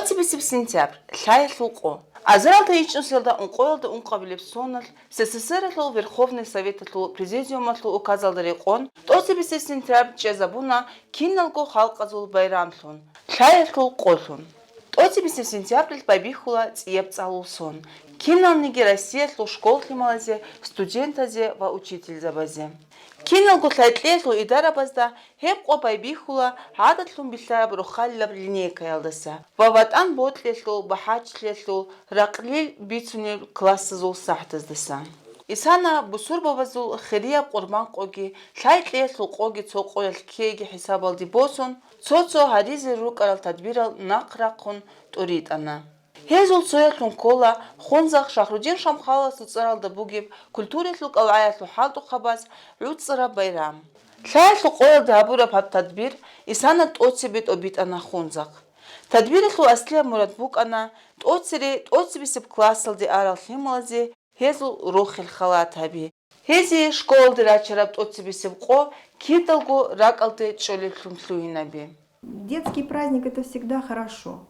27 сентябрь. Лайхлуко. Азралта ичнуселда унқойлда унқабилепсонал СССР Верховный Совет Президиум указалдары қон 27 сентябрь чезабуна киналго халқазул байрамлун. Лайхлуқолун. 27 сентябрь байбихула цъебцалусон. Киналниги Россия школ хималазе студентазе ва учитель забазе. Киналго лайтлезлу идарабазда хепқо байбихула хадатлун биллаа брухаллаб линейка ялдаса. Ваватан ботлеслу бахачлеслу рақлил бицунил классызул сахтаздаса. Исана бусур бабазул хирияб қурбан қоги лайтлезлу қоги цоқоял кеги хисабалди босун цоцо харизи рукарал тадбирал нақрақун туритана. Хезул соятлун кола хонзах Шахрудин Шамхала суцаралда бугиб культурислук алаятлу халду хабаз люцара байрам. Лайлу койл дабура пат тадбир исана тотсибит обит ана хонзах. Тадбирислу аслия мурадбук ана тотсибисип классалди арал хималази хезул рухил халат хаби. Хези школ дирачараб тотсибисип ко киталгу ракалты чолитлун слуинаби. Детский праздник — это всегда хорошо.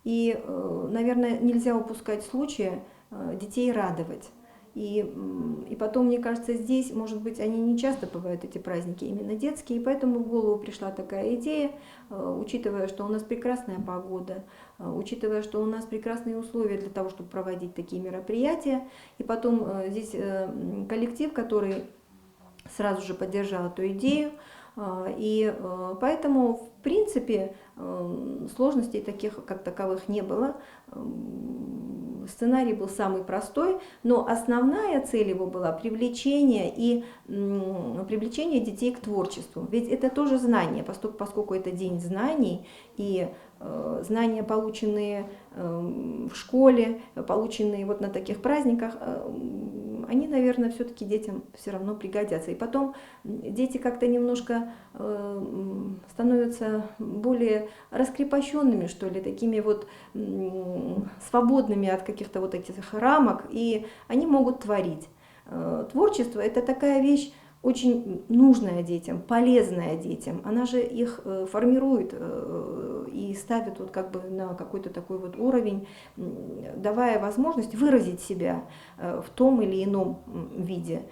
И, наверное, нельзя упускать случая детей радовать. И потом, мне кажется, здесь, может быть, они не часто бывают, эти праздники, именно детские, и поэтому в голову пришла такая идея, учитывая, что у нас прекрасная погода, учитывая, что у нас прекрасные условия для того, чтобы проводить такие мероприятия. И потом здесь коллектив, который сразу же поддержал эту идею. И поэтому, в принципе, сложностей таких, как таковых, не было. Сценарий был самый простой, но основная цель его была привлечение детей к творчеству. Ведь это тоже знание, поскольку это день знаний, и знания, полученные в школе, полученные вот на таких праздниках, они, наверное, все-таки детям все равно пригодятся. И потом дети как-то немножко становятся более раскрепощенными, что ли, такими вот свободными от каких-то вот этих рамок, и они могут творить. Творчество — это такая вещь очень нужная детям, полезная детям. Она же их формирует и ставит вот как бы на какой-то такой вот уровень, давая возможность выразить себя в том или ином виде.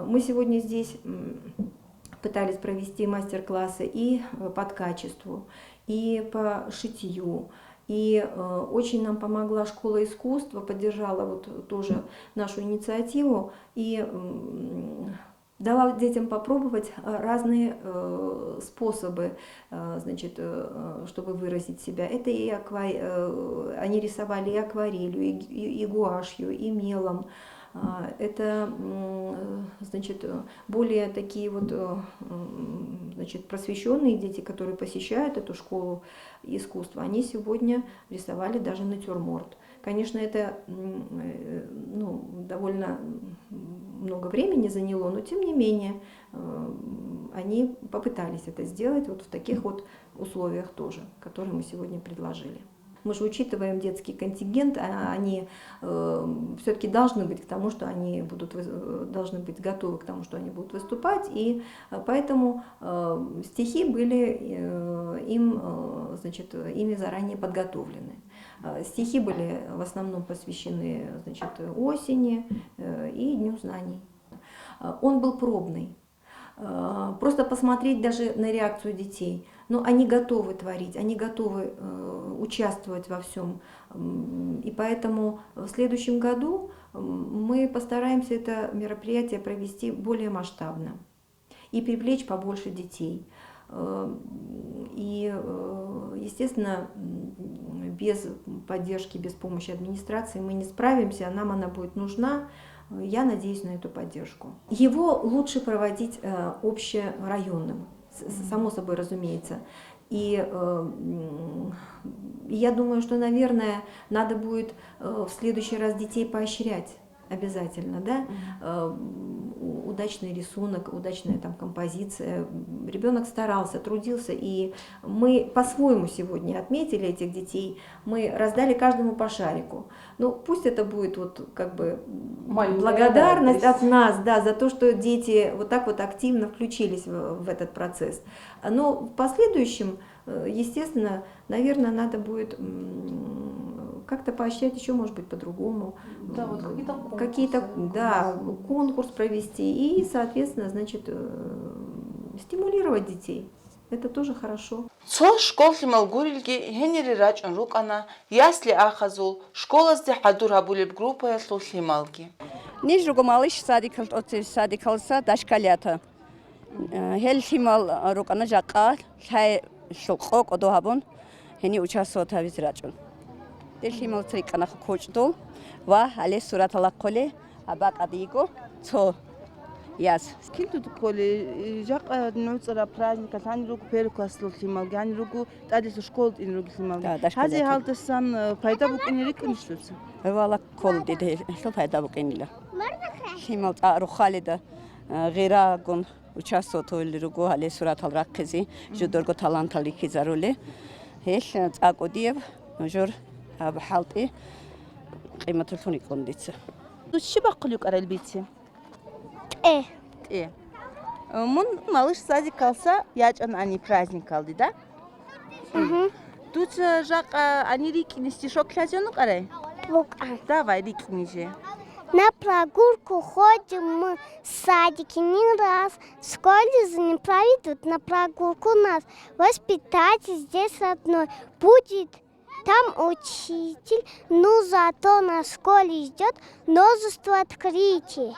Мы сегодня здесь пытались провести мастер-классы и по ткачеству, и по шитью. И очень нам помогла школа искусства, поддержала вот тоже нашу инициативу и дала детям попробовать разные способы, значит, чтобы выразить себя. Это и они рисовали и акварелью, и гуашью, и мелом. Это, значит, более такие вот, значит, просвещенные дети, которые посещают эту школу искусства, они сегодня рисовали даже натюрморт. Конечно, это довольно много времени заняло, но тем не менее они попытались это сделать вот в таких вот условиях тоже, которые мы сегодня предложили. Мы же учитываем детский контингент, а они все-таки должны быть к тому, что они должны быть готовы к тому, что они будут выступать, и поэтому стихи были ими заранее подготовлены. Стихи были в основном посвящены, значит, осени и Дню знаний. Он был пробный. Просто посмотреть даже на реакцию детей. Но они готовы творить, они готовы участвовать во всем. И поэтому в следующем году мы постараемся это мероприятие провести более масштабно и привлечь побольше детей. И, естественно, без поддержки, без помощи администрации мы не справимся, нам она будет нужна. Я надеюсь на эту поддержку. Его лучше проводить общерайонным, само собой разумеется. И я думаю, что, наверное, надо будет в следующий раз детей поощрять обязательно, да? Удачный рисунок, удачная там композиция. Ребенок старался, трудился, и мы по-своему сегодня отметили этих детей. Мы раздали каждому по шарику. Ну, пусть это будет вот как бы благодарность от нас, да, за то, что дети вот так вот активно включились в этот процесс. Но в последующем, естественно, наверное, надо будет как-то поощрять еще, может быть, по-другому. Да, вот Какие-то, да, конкурс провести и, соответственно, значит, стимулировать детей. Это тоже хорошо. Цо школ химал гурилги хенери рачун рукана, ясли ахазул, школа сде хадур абулеб группа яслу хималги. Низ руго малыш садикалса дашкалята. Хел химал рукана жака, хай шуқо кодоhabun, хени участвовать авиз рачун. Дел химал трикана хочдол, ва але сураталаққоле, абак адиго, цо яс. Скинту коли жака нуцара праздника ани руку перукласлу хималги, ани руку тадису школ ин руку хималги. Хази халтасан пайда букини рикунштуца. Вала кол диде шо пайда букинила. Химал рухалида غيرا гон участвовали руго але суратал раққизи, жудорго талантали кизарули. Хел цакодиев жор абхалти қиматултуни кондица. Дучи баққулюк аралбити. Мун малыш садик калса, ячан ани праздник калды, да? Тут жак ани рикини стишок хлязёнук арай? Давай рикини же. На прогулку ходим мы в садике не раз. В школе не проведут на прогулку нас. Воспитатель здесь родной будет. Там учитель, но зато на школе ждет множество открытий.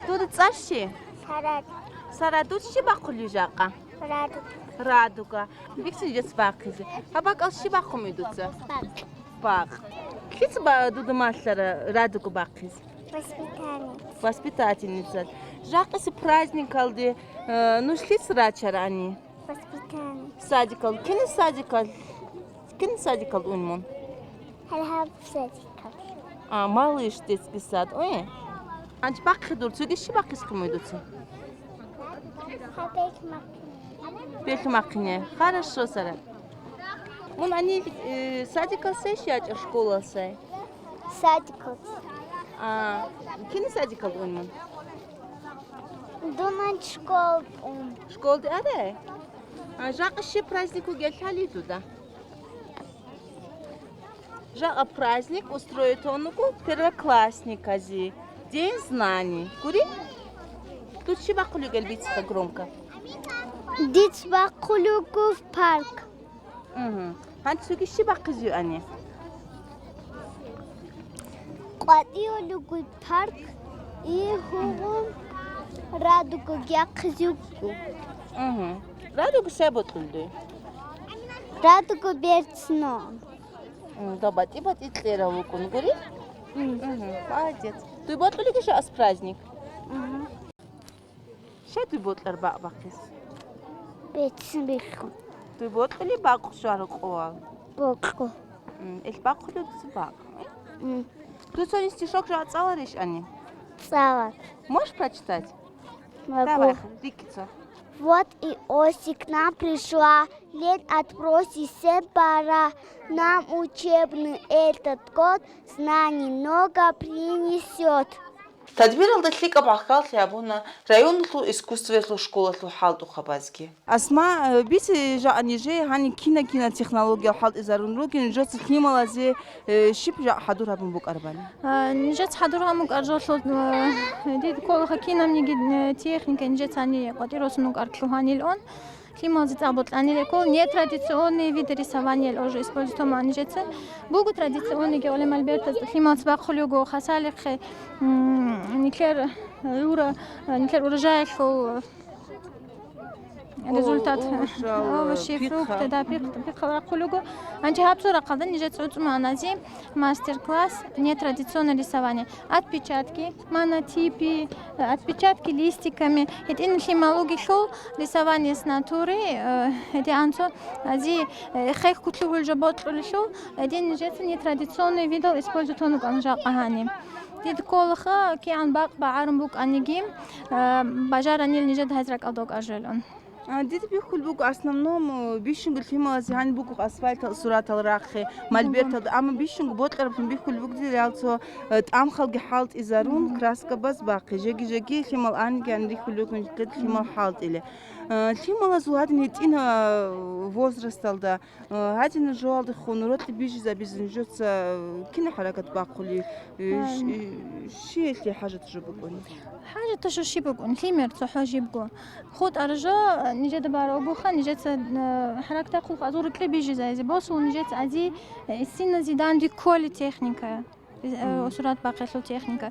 Тут царши? Сарат. Сарадут ши баққулю жака? Радуга. Радуга. Виксин жес баққизи. Абак ал ши баққу мидуца? Бақ. Хиц ба дудамаслара радугу баққизи? Воспитание. Воспитательница. Жакасы праздник алды. Ну шлиц рачара ани? Воспитание. Садик алды. Кені садик алды? Кені садик алды унмун? Алхаб садика. Малыш детский сад. Ой. Анч баққи дур. Цуги ши баққис кумидуца? Хабек макин. Бехи мақине. Хорошо, Сара. Мун ани садик алсай шиач школа алсай? Садика. Кені садик алды унмун? Думать школ. Школды адай? Жака ши празднику гельхали туда? Жака праздник устроит онуку первоклассникази. День знаний. Кури? Тут ши бақулю гельбициха громко? Дить бақулюку в парк. Хан цуги ши бақизю ани? Квадиолюку в парк и хугу радугу гяқзюку. Радугу сай ботулду? Радугу берцно. Да бати тлера лукун. Кури? Молодец. Туй ботулю киша ас праздник? Ше туй ботлар бақис? Бецбиху. Туй ботули бақу шару қуал? Боку. Эл бақулю дси бақ? Тут сон стишок же отцаларишь, Ани? Цала. Можешь прочитать? Могу. Давай, Рикица. Вот и осень к нам пришла, лень отбросить пора. Нам учебный этот год знаний много принесет. Тадбир алдатлика бахкал ябуна районлу искусстверлу школалу халду хабазги. Асма биси жа анije hani kina технология халд изарун ругин жоц хималазе шип жа хадур абун бук арбани. نجت حضورها مقرجلو ديد كل خكينا منيجي تكنيكا نجت عني قديروس نقرجلوهاني الآن كلمة زتابط عني لكل не традиционные виды рисования уже используют манжеты. Бугу традиционные геолем альберта климат бахулюго хасалих никлер урожаев результат овощи, фрукты, да, пихалакулюго. Анчи хапсура калдан нижет уцманази мастер-класс нетрадиционное рисование. Отпечатки, монотипи, отпечатки листиками. Это инхимологи шел рисование с натуры. Это анцо ази хех кутлюгул жабот шел. Один нижет нетрадиционный видео используют он ганжакахани. Дид колха ки ан бак баарм бук анигим бажар анил нижет хазрак адок ажелон. Дети бихул бук основном бишинг хималази hani бук асфальт суратал рахи мальберта ама бишинг ботлар бихул бук дилалцо там халги халт изарун краска баз бақи жеги химал анги ан бихул бук химал халт иле Лимала зуадни тина возрасталда один жолды хунурот бижи за бизнесжоца кино харакат бақули шиэли хажат жубугуни حاجة تشوشي بقون كلمة تحوجي بقون خود أرجع نجد باروجو خا نجد حركة خلق أزور كل بيجي زي بس ونجد عادي السنة زيدان دي كل تكنيكا أسرات باقي شو تكنيكا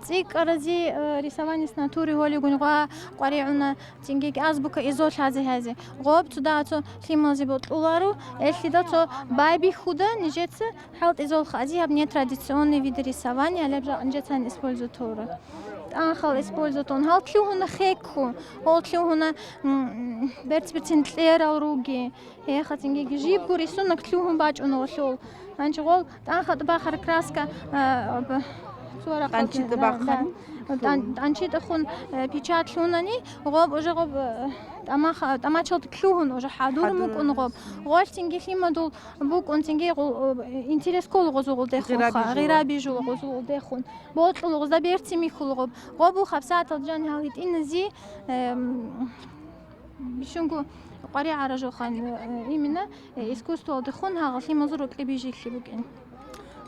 تيك أرزي رسالة ناتوري هو اللي يقولوا قريعنا تيجي أزبك إزول هذه غاب تداتو كلمة زي بطلارو الخداتو بايبي خودا نجد حاولت إزول خازي هبني تراديسيوني فيد رسالة على برا نجد هن إسبوزاتورو أنخال إسبوزاتون هال كلو هنا خيكو هال كلو هنا برتبتين تليرا روجي هي خاتنجي جيب كوريسونا كلو هم باج ونوشول أنشغل أنخال تباخر كراسكا أنشي تباخر أنشي تخون بيشات لوناني غاب وجا غاب أما شلت كلوهن وجا حادور ممكن غاب غال تنجي خيمة دول بوك أنتنجي إنترس كل غزول دخون غير بيجو غزول دخون بوت الغزا بيرتي ميخول غاب غابو خبسات الجان هاليت إن زي بشنكو قريعة رجو خان إيمنا إسكوستو دخون هاغلي مزورو كلي بيجي كلي بوكين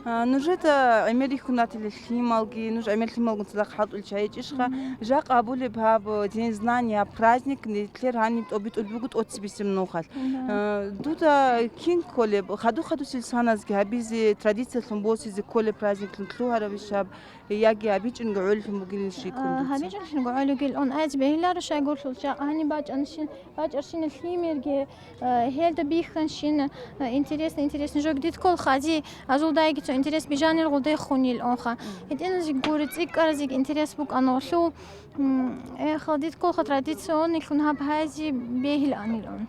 نجد عملي خنات الخيمالجي نج عمل خيمالجن تلاق حط الشاي إشخا جاق أبولي بهاب دين знания праздник نتلر هاني أبيت أبيت أتسبيسم نوخال دودا كين كله خدو سلسانة جهابيزي تراديسية لمبوسي زي كل праздник نتلوها ربيشاب ياجي أبيت نقول في مجال الشيء كله هابيت نقول قل أن أجبه لا رشا يقول شو هاني باج أرشين الخيميرجي هيل دبيخنشين إنتريس نجوك ديت كل خادي أزول دايجي интерес бижанил гуде хунил онха эдензи гурицик арзик интерес бук анолу хадит кол традиционный хун хаб хази бехил анилон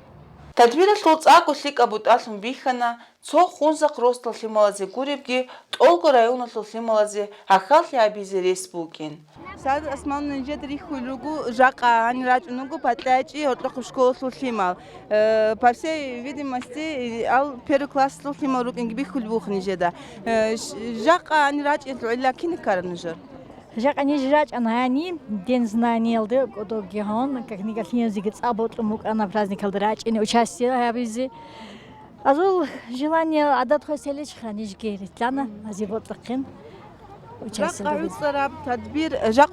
تدبير التوصاق وشيك أبو تالهم بيخنا تو خونزق روستل خيمالازي قريبجي تولغو رايون خيمالازي هخال يابيزي ريسبوكين ساد اسمان نجد ريخو لوغو جاقا عني راج نوغو патляйчи отлоку школу слухимал по всей видимости ал первый класс слухимал рук бихул бух нижеда жака عني راج илла киникар нижер Жак они жрать анани день знаний алды до гихон как никакие зигец абот мук на праздник алдрать и участие хабизи азул желание адат хоселич храниш герит лана азибот лакин жак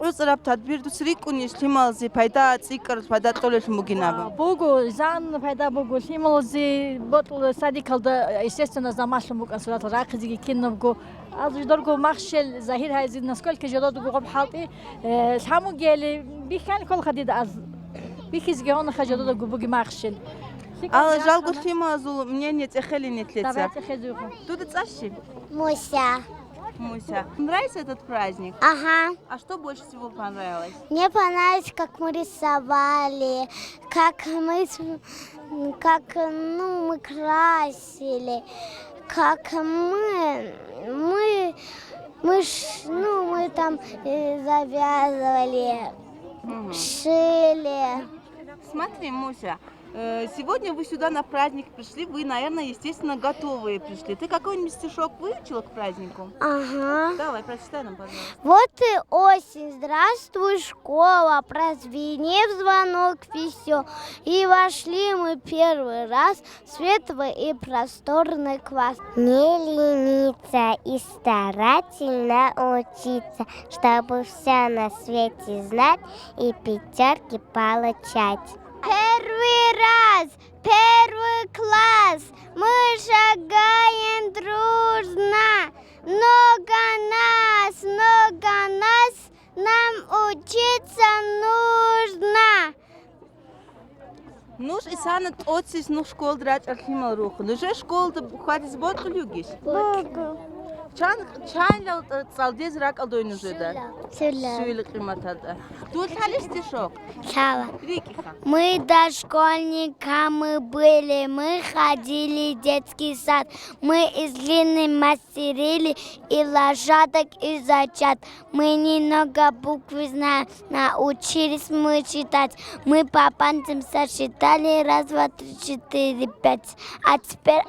уцраб тадбир дусрикуни шлималзи пайда цикр пайда толеш мугинава богу зан пайда богу шлималзи ботл садикалда естественно замашлу мук асрат ракизи киновго از جدارگو مخشل ظاهر هایی زید نسکال که جداد گوگم حالتی همون گلی بیخان کل خدید از بیخیز گهان خجداد گوگی مخشل آل جالگو خیمه ازول мнение خیلی نتلیتsa давайте хезу тут цаши Муся. Нравится этот праздник? Ага. А что больше всего понравилось? Мне понравилось, как мы рисовали, как мы красили, как мы там завязывали, шили. Смотри, Муся, сегодня вы сюда на праздник пришли, вы, наверное, естественно, готовые пришли. Ты какой-нибудь стишок выучила к празднику? Ага. Давай, прочитай нам, пожалуйста. Вот и осень, здравствуй, школа, прозвенев звонок весел, и вошли мы первый раз в светлый и просторный класс. Не лениться и старательно учиться, чтобы все на свете знать и пятерки получать. Первый раз, первый класс, мы шагаем дружно. Много нас, нам учиться нужно. Нуш и санат отсис ну школ драть архимал руху. Ну же школ да ходить бот любишь. Чан цалдез рак алдойну жеда. Сюлик риматада. Тут халиш стишок. Чала. Рикиха. Мы дошкольниками были, мы ходили в детский сад, мы из глины мастерили и лошадок и зайчат. Мы немного буквы знаем, научились мы читать. Мы по пальцам сосчитали 1, 2, 3, 4, 5. А теперь,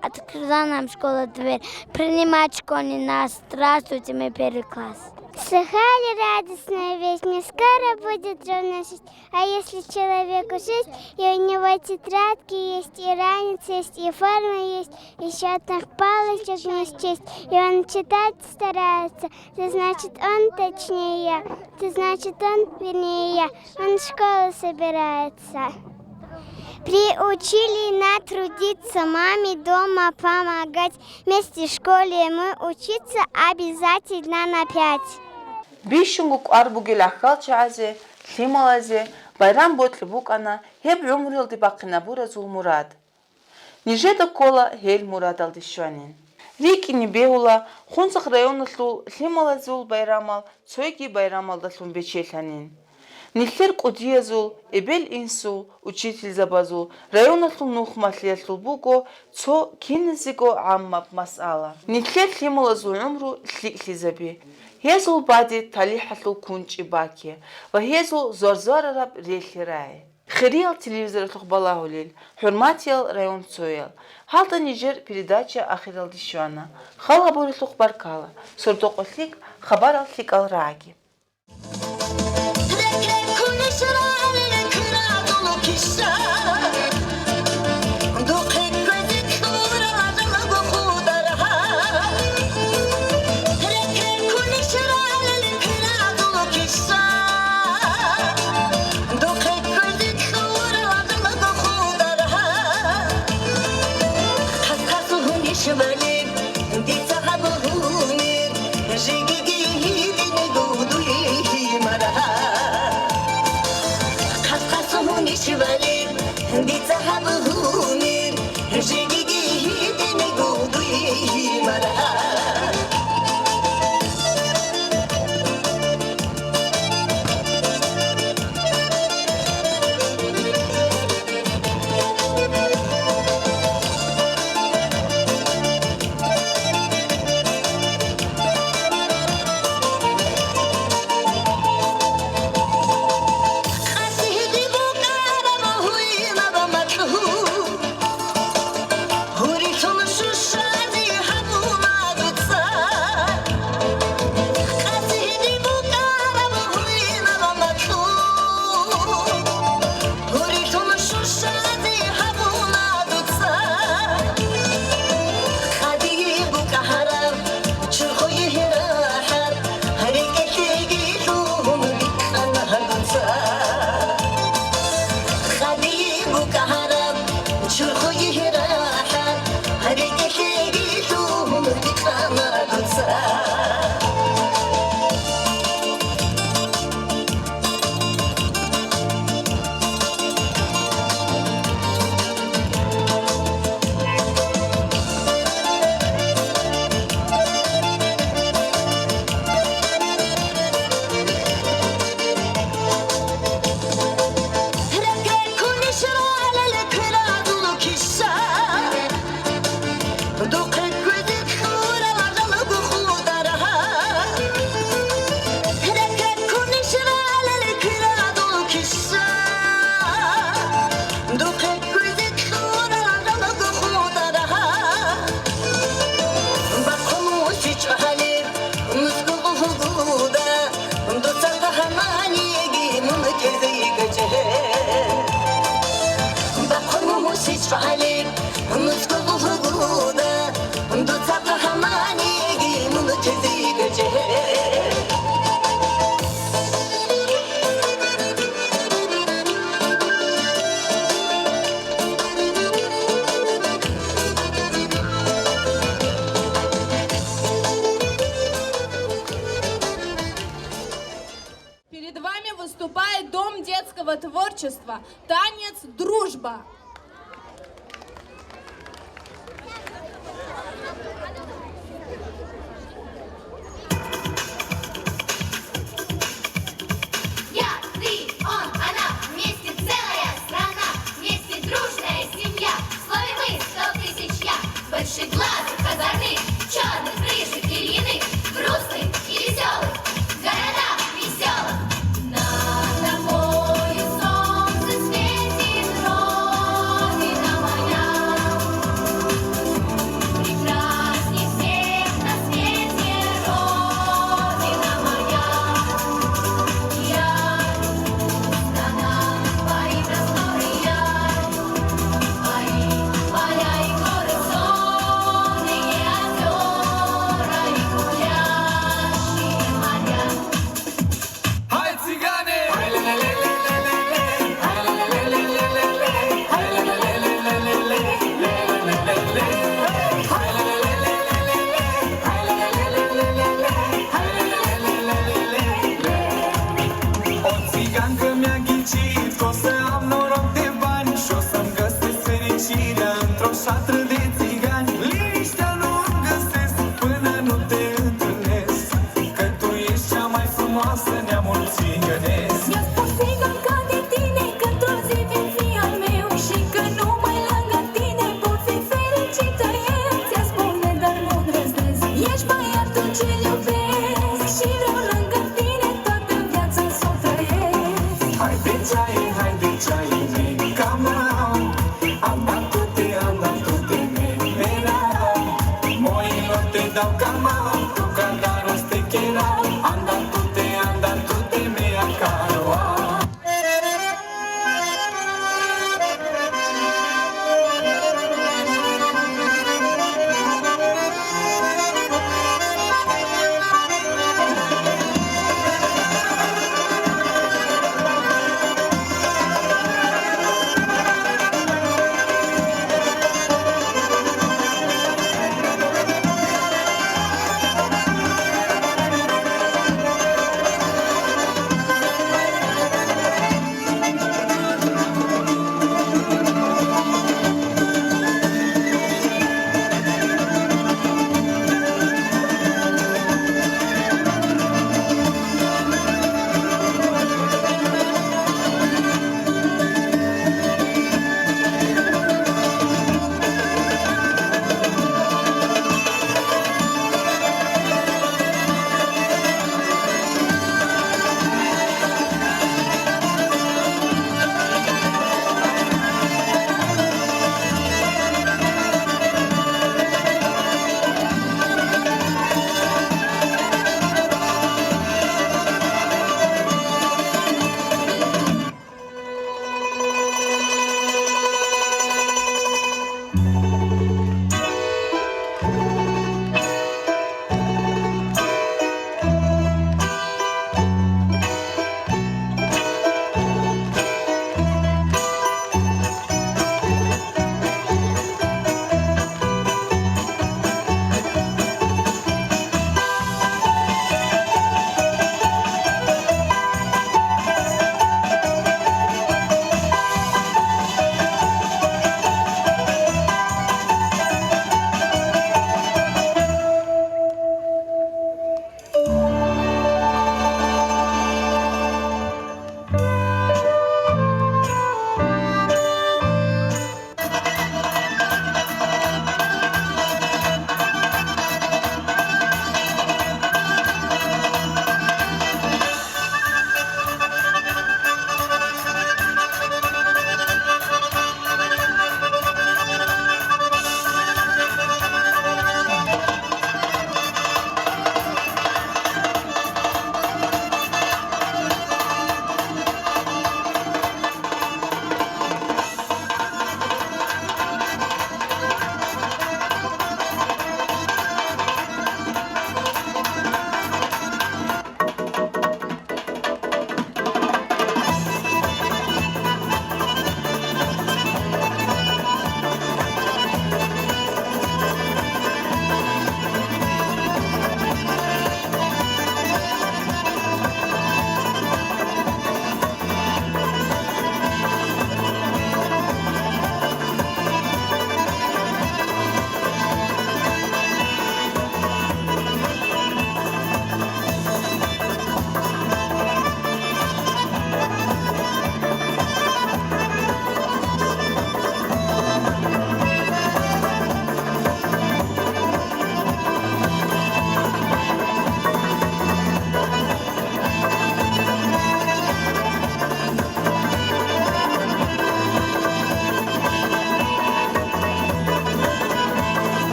открыла нам школа дверь. Принимать школьный нас. Здравствуйте, мы первый класс. Слыхали радостную весть, не скоро будет ровно 6. А если человеку 6, и у него тетрадки есть, и ранец есть, и форма есть, и счетных палочек не счесть, и он читать старается, то значит он точнее я, то значит он вернее я, он в школу собирается. Приучили нас трудиться, маме дома помогать, вместе в школе мы учиться обязательно на 5. Бишунгук арбугел ахалчаазе, хималазе, байрам ботлибук ана, хеб умрил дибакина буразул мурад. Нижеда кола хель мурад алдишуанин. Рики нибеула, хунсах районаллу хималазул байрамал, цойги байрамал далун бечеланин. Нихлер кодиязул, эбел инсу, учитель забазул, районаллу нухматлияллу буго, цо кинезиго аммаб масала. Нихлер хималазул умру хлизаби. Хезул бади талихалу кунчи баки, ва хезул зорзорараб рехирай. Хириал телевизор балагулил, хурматиал район цоял. Халта Нижер передача Ахирал Дишуана. Халабури баркала, сурдоқослик хабарал хикал раги. Перед вами выступает Дом детского творчества «Танец Дружба». Больших глазок озорных, черных крышек ильиных, грустных и веселых, в городах веселых. Над тобою солнце светит, Родина моя. Прекрасней всех на свете, Родина моя. șatră de țigani, liniștea nu găsesc până nu te întâlnesc, că tu ești cea mai frumoasă neamul țigănesc. Mi-ați spus țigan ca de tine, că într-o zi vei fi al meu și că numai lângă tine pot fi fericită eu. Ți-a spune, dar nu îndrăznesc, ești băiatul ce-l iubesc și vreau lângă tine toată viața s-o trăiesc. Haide ceai, nenică mea, am dat tu-te, mea, moilor te dau cama, tu ca dragoste chera, am dat tu-te, mea, caroa.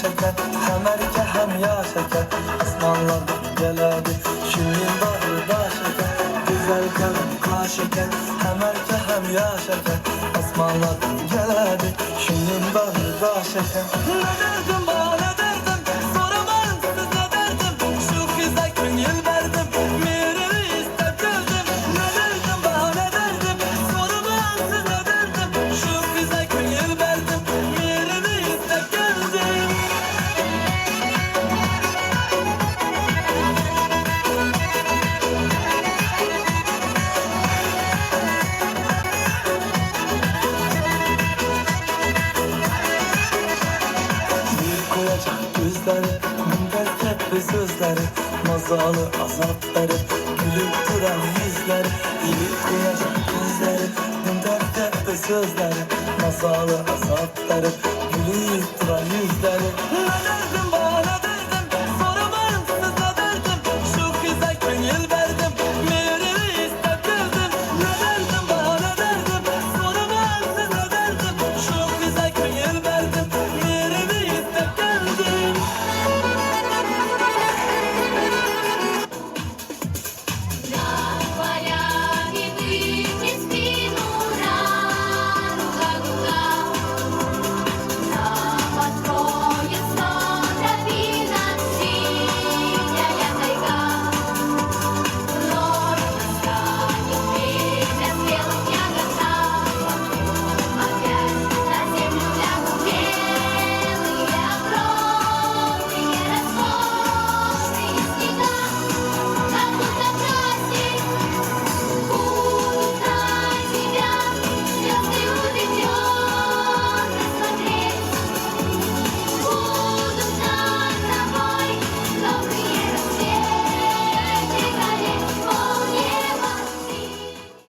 şeker, hem erkek hem ya şeker. Aslanlar geledi, şimdi bağırda şeker. Güzel karın ka şeker, hem erkek hem ya şeker. Aslanlar geledi, şimdi bağırda şeker. Ne derdim bana ne derdim, soramam siz ne derdim. Şu kıza gönül verdim, mirimi istep geldim. Ne derdim bana ne derdim, soramam gözleri, mazalı azap verip gülüp duran yüzleri, ilik duyacak gözleri, dert sözleri, mazalı azap verip gülüp duran yüzleri.